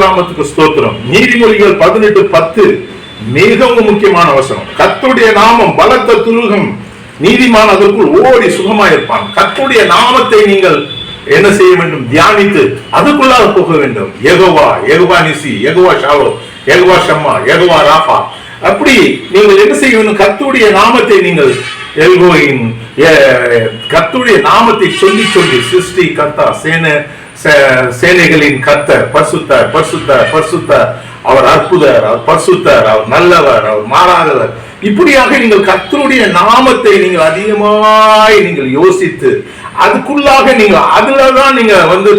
நாமத்துக்கு ஸ்தோத்திரம். நீதிமொழிகள் 18:10 மிகவும் முக்கியமான வசனம். கர்த்தருடைய நாமம் பலத்த துருகம், நீதிமான் அதற்குள் ஓடி சுகமாயிருப்பான். கர்த்தருடைய நாமத்தை நீங்கள் என்ன செய்ய வேண்டும்? தியானித்து அதுக்குள்ளாக போக வேண்டும். யெகோவா, யெகோவா நிசி, யெகோவா ஷாலோ, யெகோவா ஷம்மா, யெகோவா ராஃபா. அப்படி நீங்கள் என்ன செய்ய வேண்டும்? கர்த்தருடைய நாமத்தை நீங்கள் கர்த்தருடைய நாமத்தை சொல்லி சொல்லி சிருஷ்டி கர்த்தா, சேனைகளின் கர்த்தர், பரிசுத்தர், பரிசுத்தர், பரிசுத்தர், அவர் அற்புதர், அவர் பரிசுத்தர், அவர் நல்லவர், அவர் மாறாதவர். இப்படியாக நீங்கள் கர்த்தருடைய நாமத்தை நீங்கள் அதிகமாய் நீங்கள் யோசித்து அதுக்குள்ளாக நீங்கள் அதுலதான் நீங்க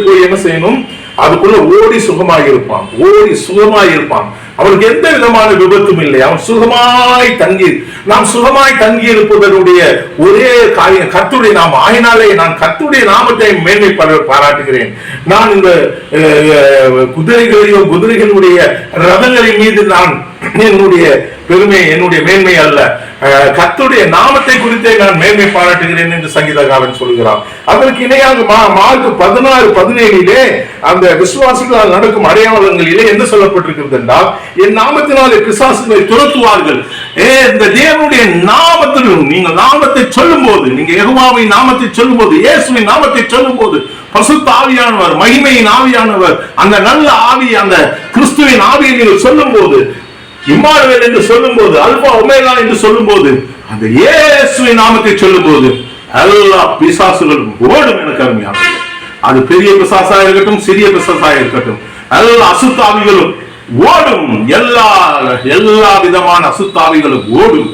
போய் என்ன செய்யணும்? அதுக்குள்ள ஓடி சுகமாய் இருப்பான், ஓடி சுகமாய் இருப்பான். அவனுக்கு எந்த விதமான விபத்தும் இல்லை. அவன் சுகமாய் தங்கி, நாம் சுகமாய் தங்கி இருப்பதனுடைய ஒரே காரியம் கர்த்தருடைய நாமம். ஆயினாலே நான் கர்த்தருடைய நாமத்தை மேன்மை பாராட்டுகிறேன். நான் இந்த குதிரைகளுடைய ரதங்களின் மீது நான் என்னுடைய பெருமை, என்னுடைய மேன்மை அல்ல, கர்த்தருடைய நாமத்தை குறித்தே நான் மேன்மை பாராட்டுகிறேன் என்று சங்கீதக்காரன் சொல்கிறான். அதற்கு இணையாக மார்க் 16:17 அந்த விசுவாசிகளால் நடக்கும் அடையாளங்களிலே என்ன சொல்லப்பட்டிருக்கிறது என்றால், என் நாமத்தினாலே பிசாசுகளை துரத்துவார்கள். இந்த தேவனுடைய நாமத்திலும் நீங்கள் நாமத்தை சொல்லும் போது, நீங்க யெகோவாவின் நாமத்தை சொல்லும் போது, இயேசுவின் நாமத்தை சொல்லும் போது, பரிசுத்த ஆவியானவர், மகிமையின் ஆவியானவர், அந்த நல்ல ஆவி, அந்த கிறிஸ்துவின் ஆவியை நீங்கள் சொல்லும் போது, இம்மானுவேல் என்று சொல்லும் போது, அல்பா ஒமேகா என்று சொல்லும் போது, அந்த இயேசுவின் நாமத்தை சொல்லும் போது எல்லா பிசாசுகளும் ஓடும். எனக்கு அருமையான, அது பெரிய பிசாசா இருக்கட்டும், சிறிய பிசாசா இருக்கட்டும், எல்லா அசுத்தாவிகளும் ஓடும். எல்லா விதமான அசுத்தாவிகளும் ஓடும்.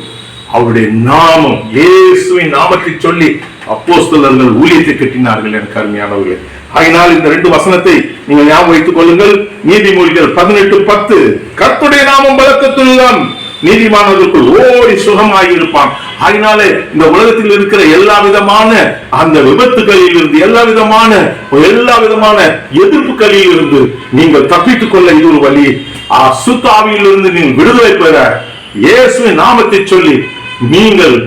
அவருடைய நாமம், இயேசுவின் நாமத்தை சொல்லி அப்போஸ்தலர்கள் ஊழியத்தை கட்டினார்கள். எனக்கு அருமையானவர்களே, ஆகினால் இந்த 2 வசனத்தை நீங்கள் ஞாபகம் வைத்துக் கொள்ளுங்கள். நீதிமொழிகள் 18:10 கர்த்தருடைய நாமம் பலத்த துருகம், நீதிமானதற்குள் ஓடி சுகமாய் இருப்பான். ஆகினாலே இந்த உலகத்தில் இருக்கிற எல்லா விதமான அந்த விபத்துகளில் இருந்து, எல்லா விதமான எதிர்ப்புகளில் இருந்து நீங்கள் தப்பித்துக் கொள்ள இது ஒரு வழி. அசுத்தாவியில் இருந்து நீங்கள் விடுதலை பெற இயேசுவின் நாமத்தை சொல்லி நீங்கள்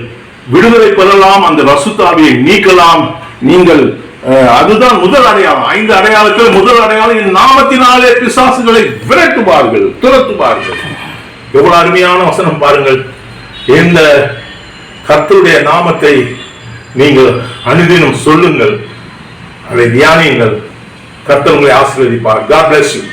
விடுதலை பெறலாம், அந்த அசுத்தாவியை நீக்கலாம். நீங்கள் அதுதான் முதல் அடையாளம். 5 அடையாளத்தில் முதல் அடையாளம், என் நாமத்தினாலே பிசாசுகளை விரட்டுவார்கள், துரத்துவார்கள். எவ்வளவு அருமையான வசனம் பாருங்கள். இந்த கர்த்தருடைய நாமத்தை நீங்கள் அனுதினம் சொல்லுங்கள், அதை தியானியுங்கள். கர்த்தர் உங்களை ஆசீர்வதிப்பார். God bless you.